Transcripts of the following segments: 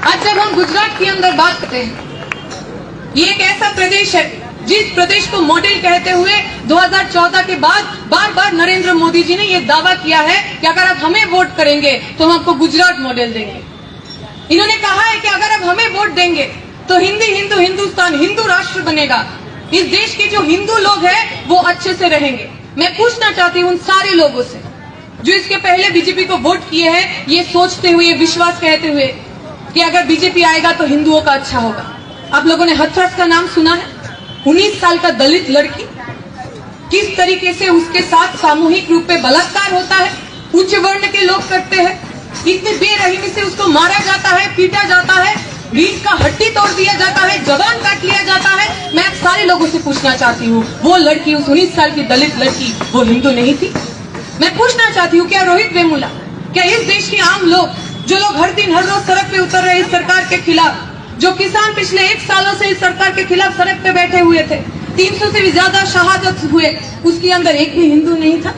आज जब हम गुजरात के अंदर बात करते हैं, ये एक ऐसा प्रदेश है जिस प्रदेश को मॉडल कहते हुए 2014 के बाद बार बार नरेंद्र मोदी जी ने ये दावा किया है कि अगर आप हमें वोट करेंगे तो हम आपको गुजरात मॉडल देंगे। इन्होंने कहा है कि अगर आप हमें वोट देंगे तो हिंदुस्तान हिंदू राष्ट्र बनेगा। इस देश के जो हिंदू लोग हैं वो अच्छे से रहेंगे। मैं पूछना चाहती हूँ उन सारे लोगों से जो इसके पहले बीजेपी को वोट किए हैं, ये सोचते हुए, विश्वास कहते हुए कि अगर बीजेपी आएगा तो हिंदुओं का अच्छा होगा। आप लोगों ने हथरस का नाम सुना है? 19 साल का दलित लड़की, किस तरीके से उसके साथ सामूहिक रूप में बलात्कार होता है, उच्च वर्ण के लोग करते हैं, इतनी बेरहमी से उसको मारा जाता है, पीटा जाता है, रीढ़ का हड्डी तोड़ दिया जाता है, जबान काट लिया जाता है। मैं आप सारे लोगों से पूछना चाहती हूँ, वो लड़की, उस 19 साल की दलित लड़की, वो हिंदू नहीं थी? मैं पूछना चाहती हूँ, क्या रोहित वेमुला, क्या इस देश के आम लोग, जो लोग हर दिन हर रोज सड़क पे उतर रहे इस सरकार के खिलाफ, जो किसान पिछले 1 सालों से इस सरकार के खिलाफ सड़क पे बैठे हुए थे, 300 से भी ज्यादा शहादत हुए, उसके अंदर एक भी हिंदू नहीं था?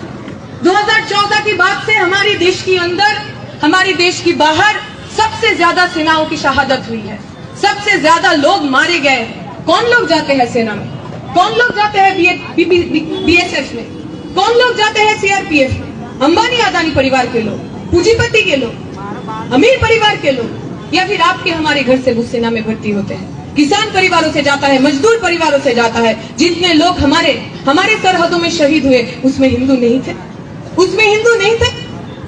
2014 की बात से हमारे देश के अंदर, हमारे देश की बाहर सबसे ज्यादा सेनाओं की शहादत हुई है, सबसे ज्यादा लोग मारे गए हैं। कौन लोग जाते हैं सेना में? कौन लोग जाते हैं बीएसएफ में? कौन लोग जाते हैं सीआरपीएफ में? अंबानी अदानी परिवार के लोग, पूंजीपति के लोग, अमीर परिवार के लोग, या फिर आपके हमारे घर से उस सेना में भर्ती होते हैं? किसान परिवारों से जाता है, मजदूर परिवारों से जाता है। जितने लोग हमारे सरहदों में शहीद हुए, उसमें हिंदू नहीं थे? उसमें हिंदू नहीं थे?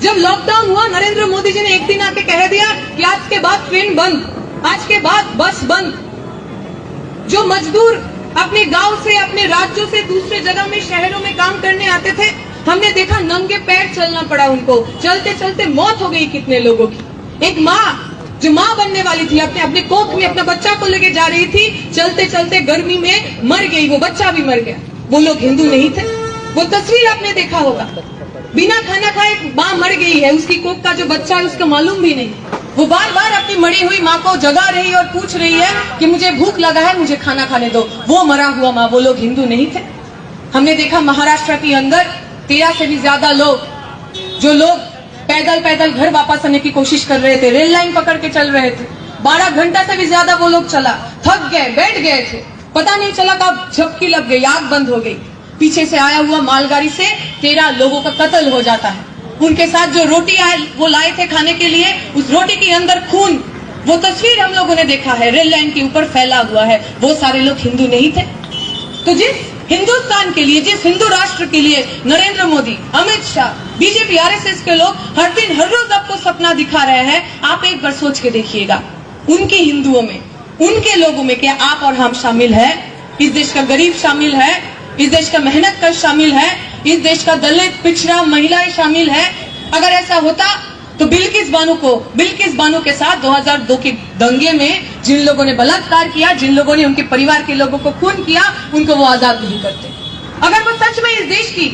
जब लॉकडाउन हुआ, नरेंद्र मोदी जी ने एक दिन आके कह दिया कि आज के बाद ट्रेन बंद, आज के बाद बस बंद। जो मजदूर अपने गांव से, अपने राज्यों से दूसरे जगह में, शहरों में काम करने आते थे, हमने देखा नंगे पैर चलना पड़ा उनको, चलते चलते मौत हो गई कितने लोगों की। एक माँ जो माँ बनने वाली थी, अपने कोख में अपना बच्चा को लेके जा रही थी, चलते चलते गर्मी में मर गई, वो बच्चा भी मर गया। वो लोग हिंदू नहीं थे? वो तस्वीर आपने देखा होगा, बिना खाना खाए माँ मर गई है, उसकी कोख का जो बच्चा है उसका मालूम भी नहीं। वो बार बार अपनी मरी हुई माँ को जगा रही है और पूछ रही है कि मुझे भूख लगा है, मुझे खाना खाने दो। वो मरा हुआ माँ, वो लोग हिंदू नहीं थे? हमने देखा महाराष्ट्र के अंदर 13 से भी ज्यादा लोग, जो लोग पैदल घर वापस आने की कोशिश कर रहे थे, रेल लाइन पकड़ के चल रहे थे, 12 घंटा से भी ज्यादा वो लोग चला, थक गए, बैठ गए थे, पता नहीं चला कब झपकी लग गई, आग बंद हो गई। पीछे से आया हुआ मालगाड़ी से 13 लोगों का कत्ल हो जाता है। उनके साथ जो रोटी वो लाए थे खाने के लिए, उस रोटी के अंदर खून, वो तस्वीर हम लोगों ने देखा है, रेल लाइन के ऊपर फैला हुआ है। वो सारे लोग हिंदू नहीं थे? तो जिस हिंदुस्तान के लिए, जिस हिंदू राष्ट्र के लिए नरेंद्र मोदी, अमित शाह, बीजेपी, आरएसएस के लोग हर दिन हर रोज आपको सपना दिखा रहे हैं, आप एक बार सोच के देखिएगा, उनके हिंदुओं में, उनके लोगों में क्या आप और हम शामिल है? इस देश का गरीब शामिल है, इस देश का मेहनत कश शामिल है, इस देश का दलित, पिछड़ा, महिलाएं शामिल है। अगर ऐसा होता तो बिल्किस बानो के साथ 2002 के दंगे में जिन लोगों ने बलात्कार किया, जिन लोगों ने उनके परिवार के लोगों को खून किया, उनको वो आजाद नहीं करते। अगर वो सच में इस देश की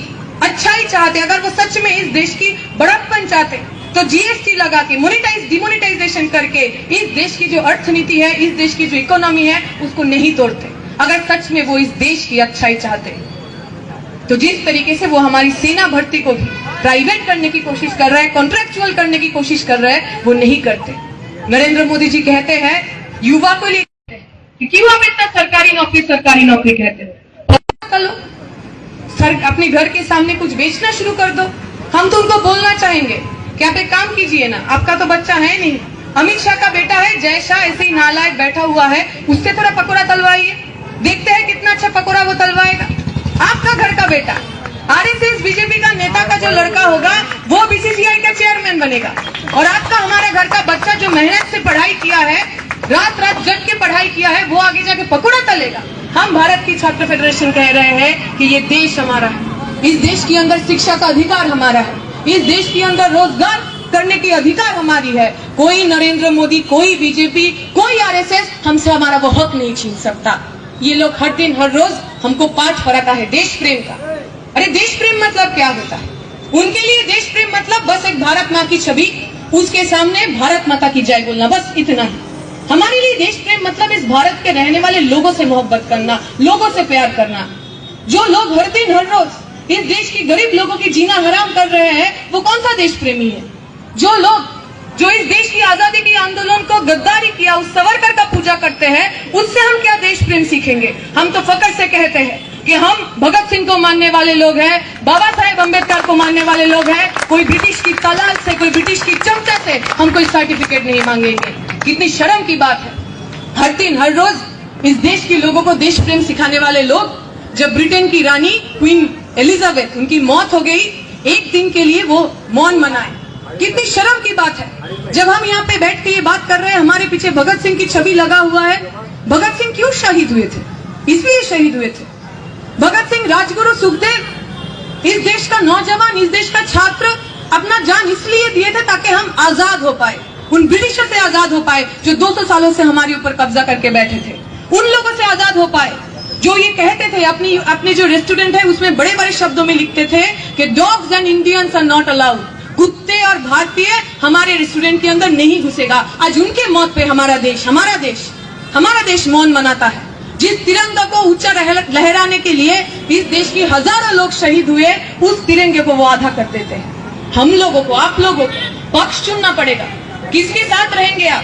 अच्छाई चाहते, अगर वो सच में इस देश की बड़प्पन चाहते, तो जीएसटी लगा के, डिमोनेटाइजेशन करके इस देश की जो अर्थनीति है, इस देश की जो इकोनॉमी है, उसको नहीं तोड़ते। अगर सच में वो इस देश की अच्छाई चाहते, तो जिस तरीके से वो हमारी सेना भर्ती को भी प्राइवेट करने की कोशिश कर रहा है, कॉन्ट्रैक्चुअल करने की कोशिश कर रहा है, वो नहीं करते। नरेंद्र मोदी जी कहते हैं, युवा को लेते हैं कि क्यों आप इतना सरकारी नौकरी कहते हो, चलो अपने घर के सामने कुछ बेचना शुरू कर दो। हम तो उनको बोलना चाहेंगे कि आप एक काम कीजिए ना, आपका तो बच्चा है नहीं, अमित शाह का बेटा है जय शाह, ऐसे ही नालायक बैठा हुआ है, उससे थोड़ा पकौड़ा तलवाइए, देखते हैं कितना अच्छा पकौड़ा वो तलवाएगा। आपका घर का बेटा आरएसएस बीजेपी का नेता का जो लड़का होगा, वो बीसीसीआई का चेयरमैन बनेगा, और आपका हमारे घर का बच्चा जो मेहनत से पढ़ाई किया है, रात जग के पढ़ाई किया है, वो आगे जाके पकौड़ा तलेगा। हम भारत की छात्र फेडरेशन कह रहे हैं कि ये देश हमारा है, इस देश के अंदर शिक्षा का अधिकार हमारा है, इस देश के अंदर रोजगार करने की अधिकार हमारी है। कोई नरेंद्र मोदी, कोई बीजेपी, कोई आरएसएस हमसे हमारा वो हक नहीं छीन सकता। ये लोग हर दिन हर रोज हमको पाठ पढ़ाता है देश प्रेम का। अरे देश प्रेम मतलब क्या होता है? उनके लिए देश प्रेम मतलब बस एक भारत माँ की छवि, उसके सामने भारत माता की जय बोलना, बस इतना ही। हमारे लिए देश प्रेम मतलब इस भारत के रहने वाले लोगों से मोहब्बत करना, लोगों से प्यार करना। जो लोग हर दिन हर रोज इस देश के गरीब लोगों की जीना हराम कर रहे हैं, वो कौन सा देश प्रेमी है? जो लोग जो इस देश की आजादी के आंदोलन को गद्दारी किया उस सावरकर का पूजा करते हैं, उससे हम क्या देश प्रेम सीखेंगे? हम तो फकर से कहते हैं कि हम भगत सिंह को मानने वाले लोग हैं, बाबा साहेब अम्बेडकर को मानने वाले लोग हैं। कोई ब्रिटिश की तलाल से, कोई ब्रिटिश की चमचा से हम कोई सर्टिफिकेट नहीं मांगेंगे। कितनी शर्म की बात है। हर दिन हर रोज इस देश के लोगों को देश प्रेम सिखाने वाले लोग, जब ब्रिटेन की रानी क्वीन एलिजाबेथ, उनकी मौत हो गई, एक दिन के लिए वो मौन मनाए। कितनी शर्म की बात है। जब हम यहाँ पे बैठ के ये बात कर रहे हैं, हमारे पीछे भगत सिंह की छवि लगा हुआ है। भगत सिंह क्यों शहीद हुए थे? इसलिए शहीद हुए थे। भगत सिंह, राजगुरु, सुखदेव, इस देश का नौजवान, इस देश का छात्र अपना जान इसलिए दिए थे ताकि हम आजाद हो पाए, उन ब्रिटिशर से आजाद हो पाए जो 200 सालों से हमारे ऊपर कब्जा करके बैठे थे। उन लोगों से आजाद हो पाए जो ये कहते थे, अपनी जो रेस्टोरेंट है उसमें बड़े बड़े शब्दों में लिखते थे कि dogs and Indians are not allowed, कुत्ते और भारतीय हमारे रेस्टोरेंट के अंदर नहीं घुसेगा। आज उनके मौत पे हमारा देश मौन मनाता है। जिस तिरंगा को ऊंचा लहराने के लिए इस देश की हजारों लोग शहीद हुए, उस तिरंगे को वो आधा कर देते हैं। हम लोगों को, आप लोगों को पक्ष चुनना पड़ेगा। किसके साथ रहेंगे आप?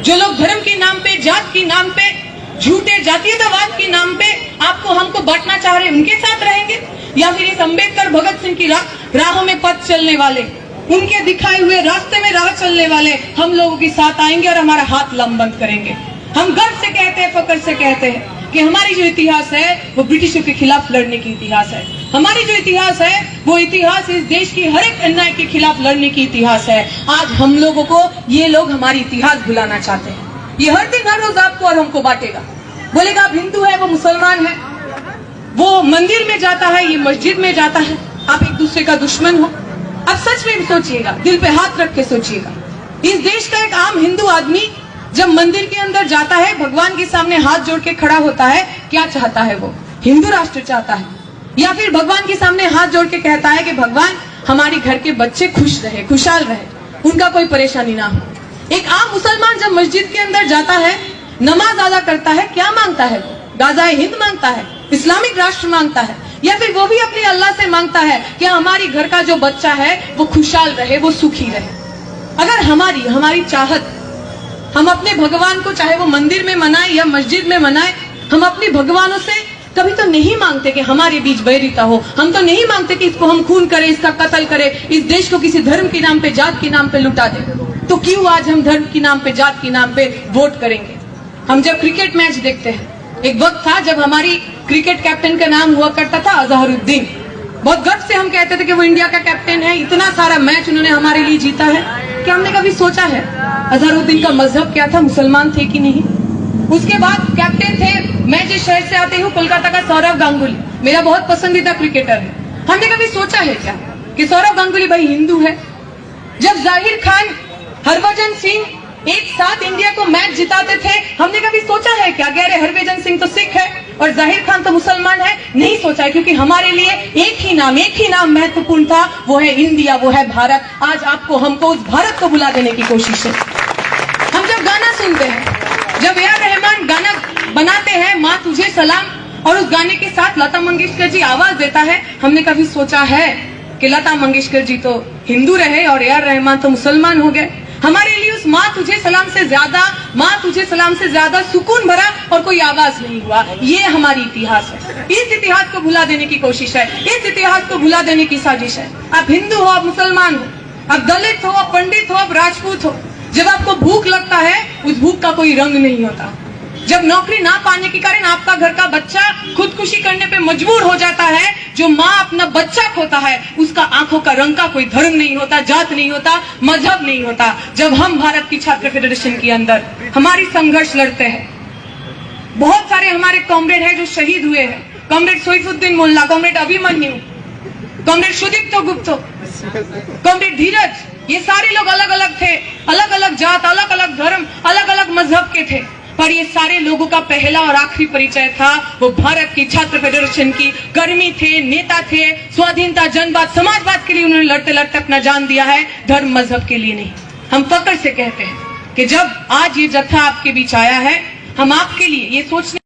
जो लोग धर्म के नाम पे, जात के नाम पे, झूठे जातीयतावाद के नाम पे आपको हमको बांटना चाह रहे, उनके साथ रहेंगे? या फिर इस अम्बेडकर भगत सिंह की राहों में पथ चलने वाले, उनके दिखाए हुए रास्ते में राह चलने वाले हम लोगों के साथ आएंगे और हमारा हाथ लंबबंद करेंगे? हम गर्व से कहते हैं, फकर से कहते हैं कि हमारी जो इतिहास है वो ब्रिटिशों के खिलाफ लड़ने की इतिहास है। हमारी जो इतिहास है वो इतिहास इस देश की हर एक अन्याय के खिलाफ लड़ने की इतिहास है। आज हम लोगों को ये लोग हमारी इतिहास भुलाना चाहते हैं। ये हर दिन हर रोज आपको और हमको बांटेगा। बोलेगा आप हिंदू है, वो मुसलमान है, वो मंदिर में जाता है, ये मस्जिद में जाता है, आप एक दूसरे का दुश्मन हो। अब सच में सोचिएगा, दिल पे हाथ रख के सोचिएगा। इस देश का एक आम हिंदू आदमी जब मंदिर के अंदर जाता है, भगवान के सामने हाथ जोड़ के खड़ा होता है, क्या चाहता है? वो हिंदू राष्ट्र चाहता है, या फिर भगवान के सामने हाथ जोड़ के कहता है कि भगवान हमारे घर के बच्चे खुश रहे, खुशहाल रहे, उनका कोई परेशानी ना हो। एक आम मुसलमान जब मस्जिद के अंदर जाता है, नमाज अदा करता है, क्या मांगता है? गाज़ाए हिंद मांगता है, इस्लामिक राष्ट्र मांगता है, या फिर वो भी अपने अल्लाह से मांगता है कि हमारी घर का जो बच्चा है वो खुशहाल रहे, वो सुखी रहे। अगर हमारी चाहत, हम अपने भगवान को चाहे वो मंदिर में मनाए या मस्जिद में मनाए, हम अपने भगवानों से कभी तो नहीं मांगते कि हमारे बीच वैरिता हो। हम तो नहीं मांगते कि इसको हम खून करें, इसका कत्ल करें, इस देश को किसी धर्म के नाम पे, जात के नाम पे लुटा दें। तो क्यों आज हम धर्म के नाम पे, जात के नाम पे वोट करेंगे? हम जब क्रिकेट मैच देखते हैं, एक वक्त था जब हमारी क्रिकेट कैप्टन का नाम हुआ करता था अजहरुद्दीन। बहुत गर्व से हम कहते थे कि वो इंडिया का कैप्टन है, इतना सारा मैच उन्होंने हमारे लिए जीता है। क्या हमने कभी सोचा है अजहरुद्दीन का मजहब क्या था, मुसलमान थे कि नहीं? उसके बाद कैप्टन थे, मैं जिस शहर से आती हूँ कोलकाता का, सौरव गांगुली, मेरा बहुत पसंदीदा क्रिकेटर है। हमने कभी सोचा है क्या कि सौरव गांगुली भाई हिंदू है? जब जाहिर खान, हरभजन सिंह एक साथ इंडिया को मैच जिताते थे, हमने कभी सोचा है क्या कि अरे हरभजन सिंह तो सिख है और जाहिर खान तो मुसलमान है? नहीं सोचा है, क्योंकि हमारे लिए एक ही नाम महत्वपूर्ण था, वो है इंडिया, वो है भारत। आज आपको, हमको उस भारत को भुला देने की कोशिश है। हम जब गाना सुनते हैं, जब ए आर रहमान गाना बनाते हैं माँ तुझे सलाम, और उस गाने के साथ लता मंगेशकर जी आवाज देता है, हमने कभी सोचा है कि लता मंगेशकर जी तो हिंदू रहे और ए आर रहमान तो मुसलमान हो गए? हमारे लिए उस माँ तुझे सलाम से ज्यादा सुकून भरा और कोई आवाज नहीं हुआ। ये हमारी इतिहास है। इस इतिहास को भुला देने की कोशिश है, इस इतिहास को भुला देने की साजिश है। आप हिंदू हो, आप मुसलमान हो, आप दलित हो, आप पंडित हो, आप राजपूत हो, जब आपको भूख लगता है, उस भूख का कोई रंग नहीं होता। जब नौकरी ना पाने के कारण आपका घर का बच्चा खुदकुशी करने पे मजबूर हो जाता है, जो माँ अपना बच्चा खोता है, उसका आंखों का रंग का कोई धर्म नहीं होता, जात नहीं होता, मजहब नहीं होता। जब हम भारत की छात्र फेडरेशन के अंदर हमारी संघर्ष लड़ते हैं, बहुत सारे हमारे कॉमरेड हैं जो शहीद हुए हैं, comrade Saifuddin Molla, comrade Abhimanyu, comrade Sudipto Gupto, comrade Dhiraj, ये सारे लोग अलग अलग थे, अलग अलग जात, अलग अलग धर्म, अलग अलग मजहब के थे, पर ये सारे लोगों का पहला और आखिरी परिचय था वो भारत की छात्र फेडरेशन की कर्मी थे, नेता थे। स्वाधीनता, जनवाद, समाजवाद के लिए उन्होंने लड़ते लड़ते अपना जान दिया है, धर्म मजहब के लिए नहीं। हम फक्र से कहते हैं कि जब आज ये जत्था आपके बीच आया है, हम आपके लिए ये सोचने